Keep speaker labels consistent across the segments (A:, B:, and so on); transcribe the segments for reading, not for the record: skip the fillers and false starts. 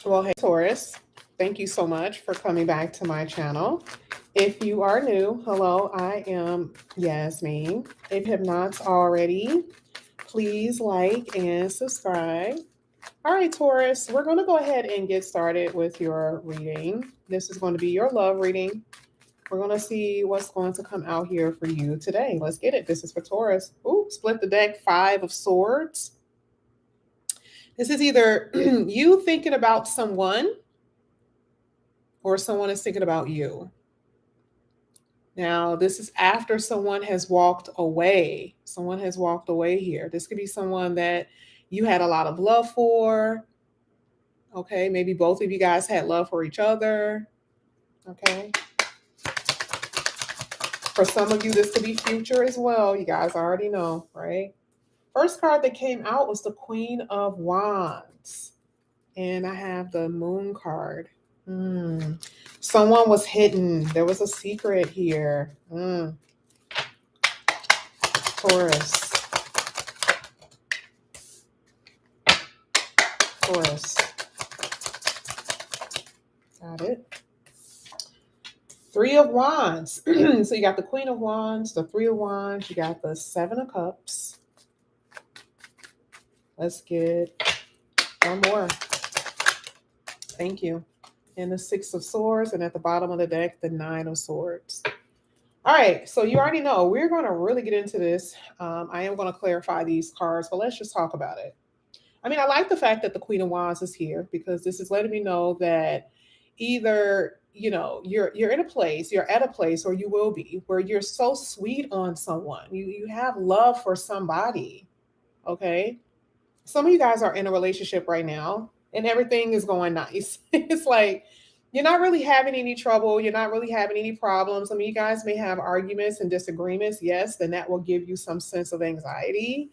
A: Well, hey, Taurus, thank you so much for coming back to my channel. If you are new, hello, I am Yasmin. If you have not already, please like and subscribe. All right, Taurus, we're going to go ahead and get started with your reading. This is going to be your love reading. We're going to see what's going to come out here for you today. Let's get it. This is for Taurus. Ooh, split the deck, Five of Swords. This is either you thinking about someone or someone is thinking about you. Now, this is after someone has walked away. Someone has walked away here. This could be someone that you had a lot of love for. Okay, maybe both of you guys had love for each other. Okay. For some of you, this could be future as well. You guys already know, right? First card that came out was the Queen of Wands. And I have the Moon card. Someone was hidden. There was a secret here. Taurus. Taurus. Got it. Three of Wands. So you got the Queen of Wands, the Three of Wands, you got the Seven of Cups. Let's get one more. Thank you. And the Six of Swords, and at the bottom of the deck, the Nine of Swords. All right, so you already know we're going to really get into this. I am going to clarify these cards, but let's just talk about it. I mean, I like the fact that the Queen of Wands is here because this is letting me know that either you're in a place, you're at a place, or you will be where you're so sweet on someone. You have love for somebody. Okay, some of you guys are in a relationship right now and everything is going nice. It's like you're not really having any trouble. You're not really having any problems. I mean, you guys may have arguments and disagreements. Yes, then that will give you some sense of anxiety.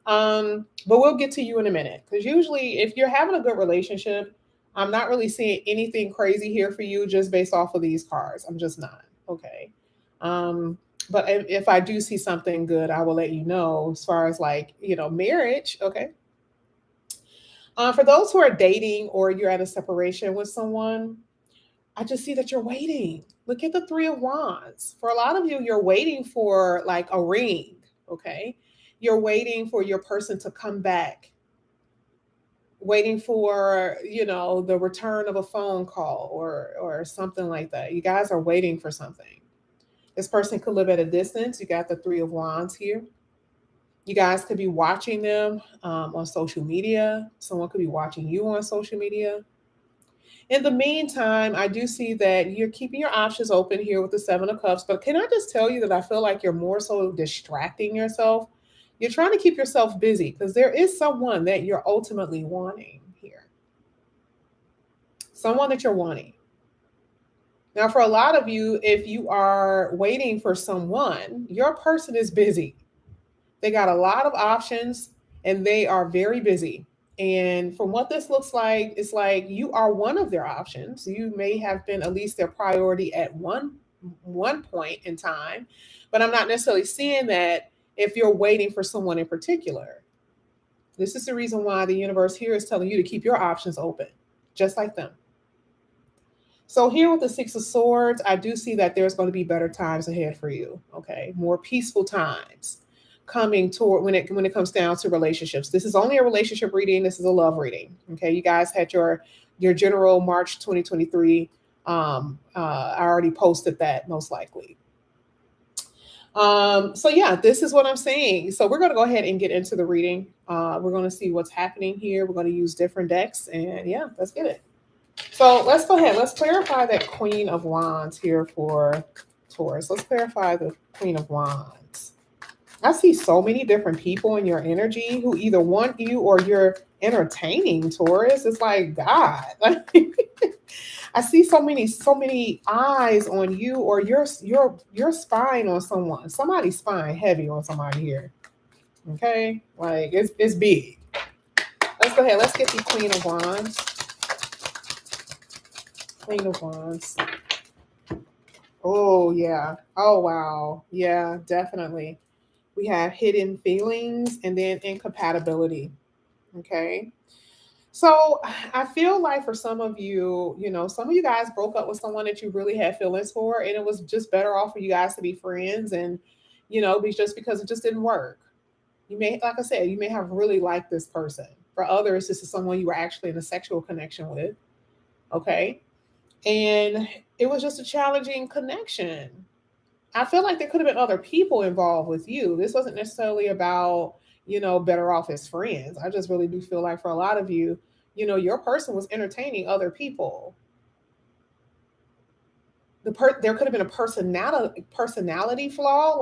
A: But we'll get to you in a minute because usually, if you're having a good relationship, I'm not really seeing anything crazy here for you just based off of these cards. I'm just not. Okay. But if I do see something good, I will let you know as far as like, marriage. Okay. For those who are dating or you're at a separation with someone, I just see that you're waiting. Look at the Three of Wands. For a lot of you, you're waiting for like a ring. Okay. You're waiting for your person to come back, waiting for, the return of a phone call or something like that. You guys are waiting for something. This person could live at a distance. You got the Three of Wands here. You guys could be watching them on social media. Someone could be watching you on social media. In the meantime, I do see that you're keeping your options open here with the Seven of Cups. But can I just tell you that I feel like you're more so distracting yourself? You're trying to keep yourself busy because there is someone that you're ultimately wanting here. Someone that you're wanting. Now, for a lot of you, if you are waiting for someone, your person is busy. They got a lot of options and they are very busy. And from what this looks like, it's like you are one of their options. You may have been at least their priority at one point in time, but I'm not necessarily seeing that if you're waiting for someone in particular. This is the reason why the universe here is telling you to keep your options open, just like them. So here with the Six of Swords, I do see that there's going to be better times ahead for you. Okay, more peaceful times coming toward when it comes down to relationships. This is only a relationship reading. This is a love reading. Okay, you guys had your general March 2023. I already posted that most likely. So yeah, this is what I'm saying. So we're going to go ahead and get into the reading. We're going to see what's happening here. We're going to use different decks, and yeah, let's get it. So let's go ahead. Let's clarify that Queen of Wands here for Taurus. Let's clarify the Queen of Wands. I see so many different people in your energy who either want you or you're entertaining, Taurus. It's like God. I see so many eyes on you, or you're spying on someone. Somebody's spying heavy on somebody here. Okay, like it's big. Let's go ahead. Let's get the Queen of Wands. Queen of Wands. Oh yeah. Oh wow. Yeah, definitely. We have hidden feelings and then incompatibility. Okay. So I feel like for some of you, some of you guys broke up with someone that you really had feelings for, and it was just better off for you guys to be friends, and just because it just didn't work. You may, like I said, you may have really liked this person. For others, this is someone you were actually in a sexual connection with. Okay. And it was just a challenging connection. I feel like there could have been other people involved with you. This wasn't necessarily about, better off as friends. I just really do feel like for a lot of you, your person was entertaining other people. There could have been a personality flaw.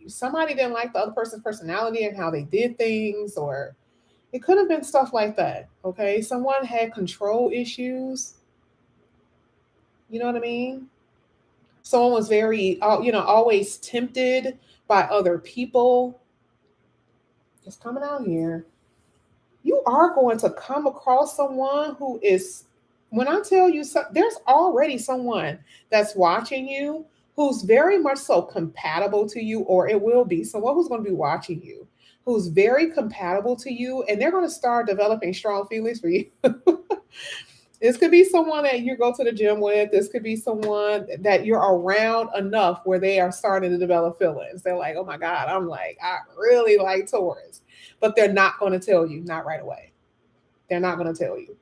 A: Somebody didn't like the other person's personality and how they did things, or it could have been stuff like that. Okay, someone had control issues. You know what I mean? Someone was very, always tempted by other people. It's coming out here. You are going to come across someone who is, when I tell you, there's already someone that's watching you who's very much so compatible to you, or it will be someone who's going to be watching you, who's very compatible to you, and they're going to start developing strong feelings for you. This could be someone that you go to the gym with. This could be someone that you're around enough where they are starting to develop feelings. They're like, oh my God, I really like Taurus. But they're not going to tell you, not right away. They're not going to tell you.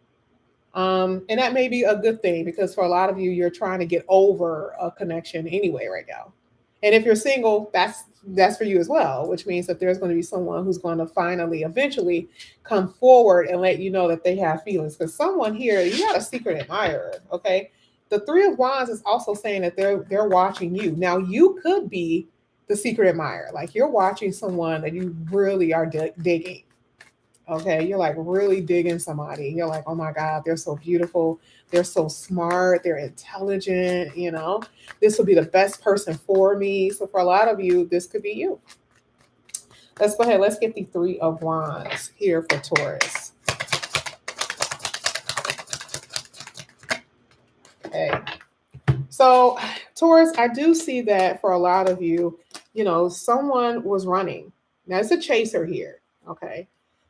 A: And that may be a good thing because for a lot of you, you're trying to get over a connection anyway right now. And if you're single, that's for you as well, which means that there's going to be someone who's going to finally, eventually come forward and let you know that they have feelings. Because someone here, you got a secret admirer, okay? The Three of Wands is also saying that they're watching you. Now, you could be the secret admirer, like you're watching someone that you really are digging. Okay, you're like really digging somebody. You're like, oh my God, they're so beautiful. They're so smart. They're intelligent. This will be the best person for me. So, for a lot of you, this could be you. Let's go ahead. Let's get the Three of Wands here for Taurus. Okay. So, Taurus, I do see that for a lot of you, someone was running. Now, it's a chaser here. Okay.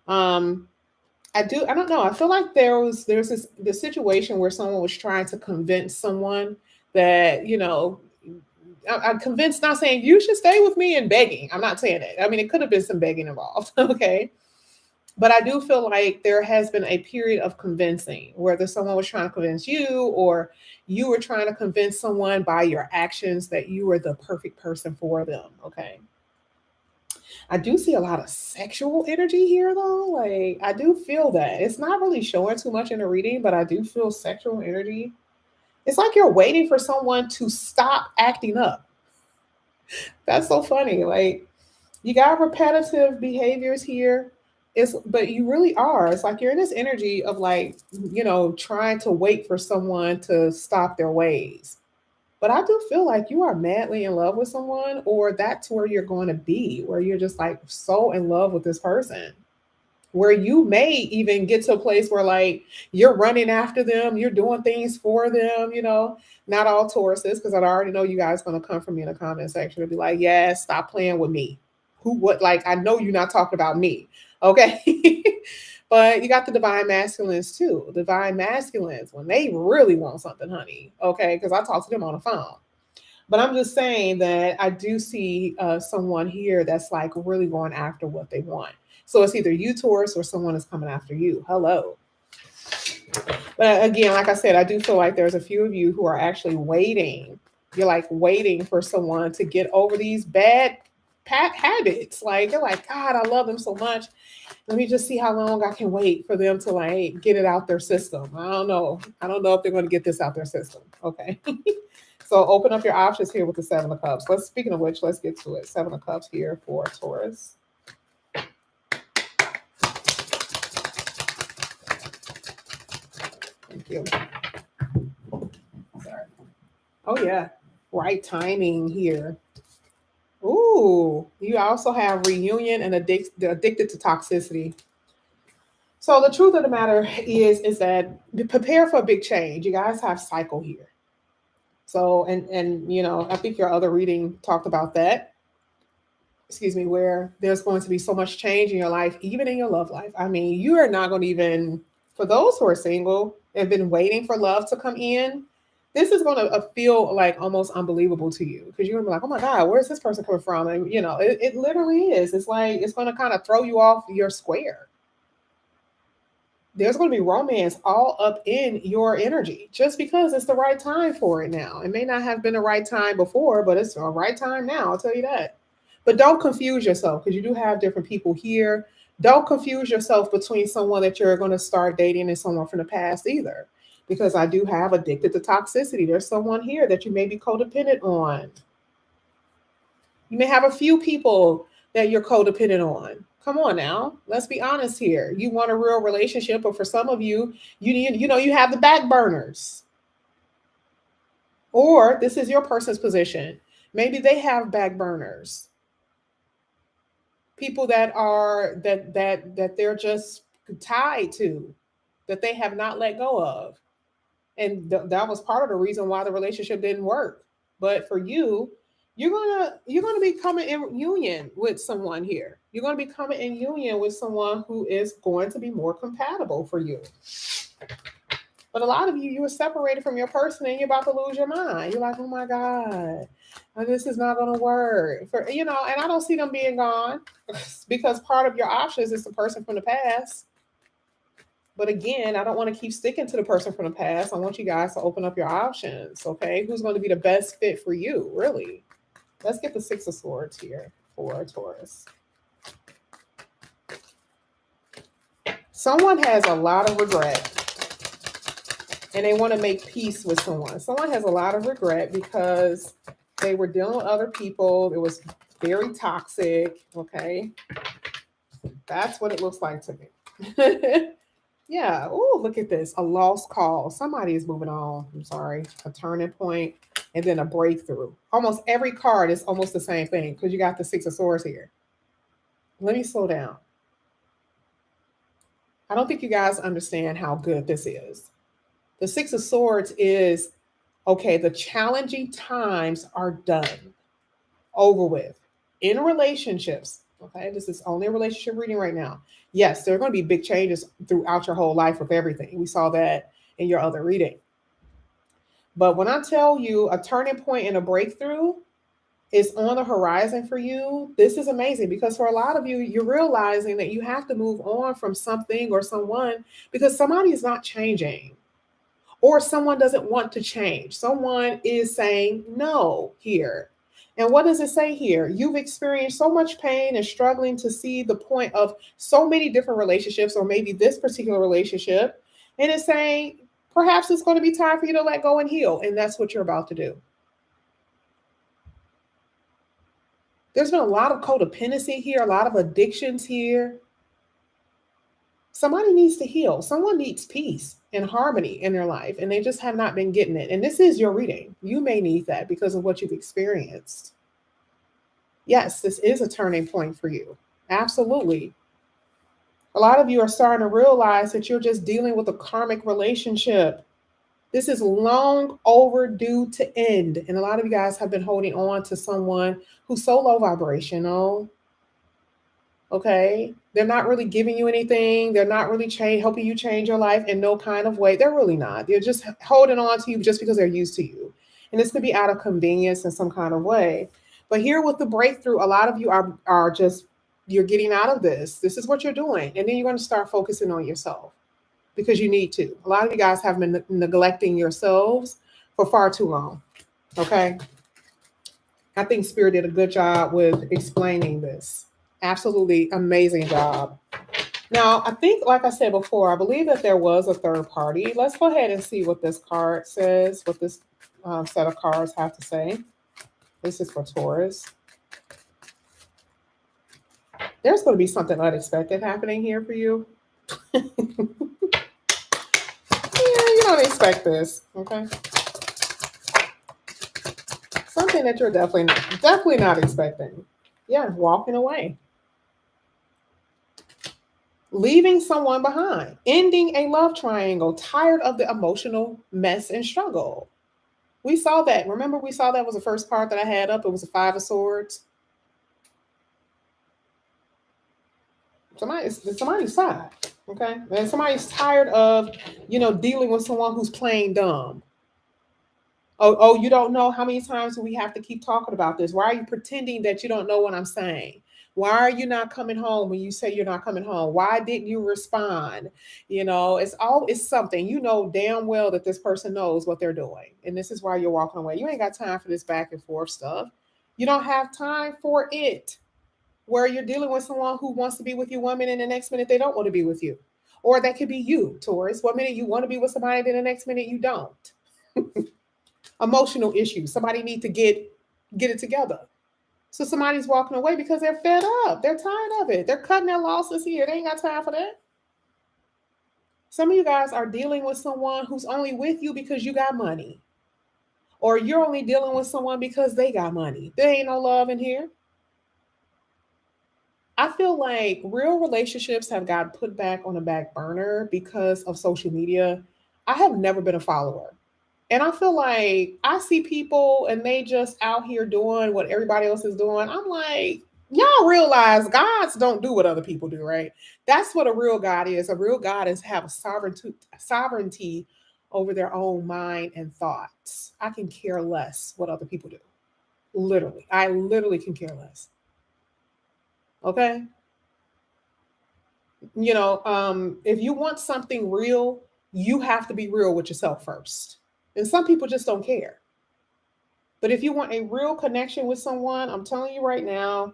A: I don't know. I feel like there's this situation where someone was trying to convince someone that, I'm convinced, not saying you should stay with me and begging. I'm not saying that. I mean, it could have been some begging involved. Okay. But I do feel like there has been a period of convincing, whether someone was trying to convince you or you were trying to convince someone by your actions that you were the perfect person for them. Okay. I do see a lot of sexual energy here, though. Like, I do feel that. It's not really showing too much in the reading, but I do feel sexual energy. It's like you're waiting for someone to stop acting up. That's so funny. Like, you got repetitive behaviors here. But you really are. It's like you're in this energy of like, trying to wait for someone to stop their ways. But I do feel like you are madly in love with someone, or that's where you're going to be, where you're just like so in love with this person, where you may even get to a place where like you're running after them, you're doing things for them. Not all Tauruses, because I already know you guys going to come from me in the comment section and be like, yeah, stop playing with me. Who, what, like, I know you're not talking about me. Okay. But you got the divine masculines too. Divine masculines, when they really want something, honey. Okay. Because I talk to them on the phone. But I'm just saying that I do see someone here that's like really going after what they want. So it's either you, Taurus, or someone is coming after you. Hello. But again, like I said, I do feel like there's a few of you who are actually waiting. You're like waiting for someone to get over these bad habits. Like, you're like, God, I love them so much. Let me just see how long I can wait for them to like get it out their system. I don't know. I don't know if they're going to get this out their system. Okay. So open up your options here with the Seven of Cups. Speaking of which, let's get to it. Seven of Cups here for Taurus. Thank you. Sorry. Oh yeah. Right timing here. Ooh, you also have reunion and addicted to toxicity. So the truth of the matter is that prepare for a big change. You guys have cycle here. So and I think your other reading talked about that. excuse me, where there's going to be so much change in your life, even in your love life. I mean, you are not going to even, for those who are single and been waiting for love to come in, this is going to feel like almost unbelievable to you because you're going to be like, oh my God, where's this person coming from? And, you know, it literally is. It's like, it's going to kind of throw you off your square. There's going to be romance all up in your energy just because it's the right time for it now. It may not have been the right time before, but it's the right time now. I'll tell you that. But don't confuse yourself because you do have different people here. Don't confuse yourself between someone that you're going to start dating and someone from the past either. Because I do have addicted to toxicity. There's someone here that you may be codependent on. You may have a few people that you're codependent on. Come on now, let's be honest here. You want a real relationship, but for some of you, you know you have the back burners. Or this is your person's position. Maybe they have back burners. People that are that they're just tied to, that they have not let go of. And that was part of the reason why the relationship didn't work. But for you, you're gonna be coming in union with someone here. You're gonna be coming in union with someone who is going to be more compatible for you. But a lot of you were separated from your person and you're about to lose your mind. You're like, oh my God, this is not gonna work. For and I don't see them being gone because part of your options is the person from the past. But again, I don't want to keep sticking to the person from the past. I want you guys to open up your options, okay? Who's going to be the best fit for you, really? Let's get the Six of Swords here for Taurus. Someone has a lot of regret and they want to make peace with someone. Someone has a lot of regret because they were dealing with other people. It was very toxic, okay? That's what it looks like to me. Yeah. Oh, look at this. A lost call. Somebody is moving on. I'm sorry. A turning point and then a breakthrough. Almost every card is almost the same thing because you got the Six of Swords here. Let me slow down. I don't think you guys understand how good this is. The Six of Swords is, okay, the challenging times are done, over with. In relationships, okay, this is only a relationship reading right now. Yes, there are going to be big changes throughout your whole life with everything. We saw that in your other reading. But when I tell you a turning point and a breakthrough is on the horizon for you, this is amazing because for a lot of you, you're realizing that you have to move on from something or someone because somebody is not changing or someone doesn't want to change. Someone is saying no here. And what does it say here? You've experienced so much pain and struggling to see the point of so many different relationships, or maybe this particular relationship. And it's saying, perhaps it's going to be time for you to let go and heal. And that's what you're about to do. There's been a lot of codependency here, a lot of addictions here. Somebody needs to heal. Someone needs peace and harmony in their life, and they just have not been getting it. And this is your reading. You may need that because of what you've experienced. Yes, this is a turning point for you. Absolutely. A lot of you are starting to realize that you're just dealing with a karmic relationship. This is long overdue to end. And a lot of you guys have been holding on to someone who's so low vibrational. Okay, they're not really giving you anything. They're not really helping you change your life in no kind of way. They're really not. They're just holding on to you just because they're used to you. And this could be out of convenience in some kind of way. But here with the breakthrough, a lot of you are just, you're getting out of this. This is what you're doing. And then you're going to start focusing on yourself because you need to. A lot of you guys have been neglecting yourselves for far too long. Okay. I think Spirit did a good job with explaining this. Absolutely amazing job. Now, I think, like I said before, I believe that there was a third party. Let's go ahead and see what this card says, what this set of cards have to say. This is for Taurus. There's going to be something unexpected happening here for you. Yeah, you don't expect this, okay? Something that you're definitely not expecting. Yeah, walking away. Leaving someone behind, ending a love triangle, tired of the emotional mess and struggle. We saw that. Remember, we saw that was the first card that I had up. It was a Five of Swords. Somebody's side. Okay. And somebody's tired of, dealing with someone who's playing dumb. Oh, you don't know how many times we have to keep talking about this. Why are you pretending that you don't know what I'm saying? Why are you not coming home when you say you're not coming home? Why didn't you respond? It's something. You know damn well that this person knows what they're doing. And this is why you're walking away. You ain't got time for this back and forth stuff. You don't have time for it. Where you're dealing with someone who wants to be with you 1 minute and the next minute they don't want to be with you. Or that could be you, Taurus. 1 minute you want to be with somebody, then the next minute you don't. Emotional issues. Somebody need to get it together. So somebody's walking away because they're fed up. They're tired of it. They're cutting their losses here. They ain't got time for that. Some of you guys are dealing with someone who's only with you because you got money. Or you're only dealing with someone because they got money. There ain't no love in here. I feel like real relationships have got put back on the back burner because of social media. I have never been a follower. And I feel like I see people and they just out here doing what everybody else is doing. I'm like, y'all realize gods don't do what other people do, right? That's what a real God is. A real God is have a sovereignty over their own mind and thoughts. I can care less what other people do. Literally. I literally can care less. Okay? If you want something real, you have to be real with yourself first. And some people just don't care. But if you want a real connection with someone, I'm telling you right now,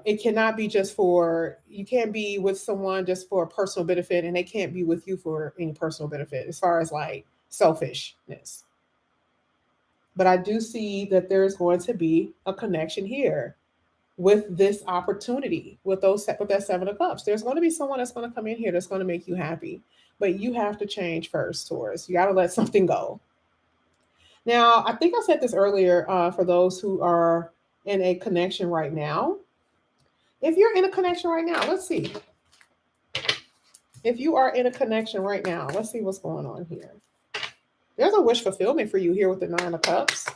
A: it cannot be you can't be with someone just for personal benefit, and they can't be with you for any personal benefit as far as like selfishness. But I do see that there's going to be a connection here with this opportunity with that 7 of cups. There's going to be someone that's going to come in here that's going to make you happy, but you have to change first, Taurus. You got to let something go. Now, I think I said this earlier, for those who are in a connection right now. If you're in a connection right now, let's see. If you are in a connection right now, let's see what's going on here. There's a wish fulfillment for you here with the 9 of cups.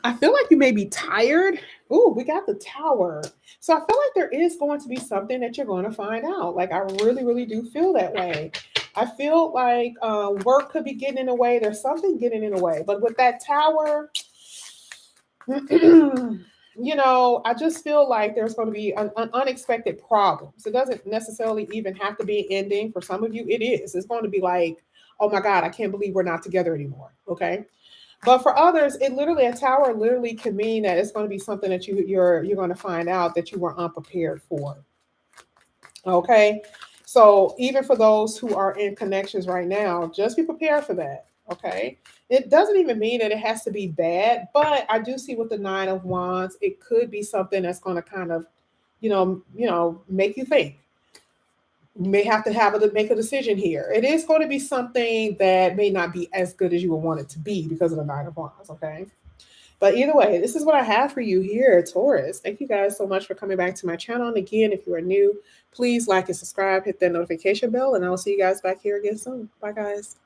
A: I feel like you may be tired. Ooh, we got the Tower. So I feel like there is going to be something that you're going to find out. Like, I really, really do feel that way. I feel like work could be getting in the way. There's something getting in the way. But with that Tower, I just feel like there's going to be an unexpected problems. It doesn't necessarily even have to be an ending. For some of you, it is. It's going to be like, oh my God, I can't believe we're not together anymore. Okay. But for others, a Tower literally can mean that it's going to be something that you're going to find out that you were unprepared for. Okay. So even for those who are in connections right now, just be prepared for that. Okay. It doesn't even mean that it has to be bad, but I do see with the 9 of Wands, it could be something that's going to kind of, make you think. You may have to make a decision here. It is going to be something that may not be as good as you would want it to be because of the 9 of Wands. Okay. But either way, this is what I have for you here, Taurus. Thank you guys so much for coming back to my channel. And again, if you are new, please like and subscribe, hit that notification bell, and I'll see you guys back here again soon. Bye, guys.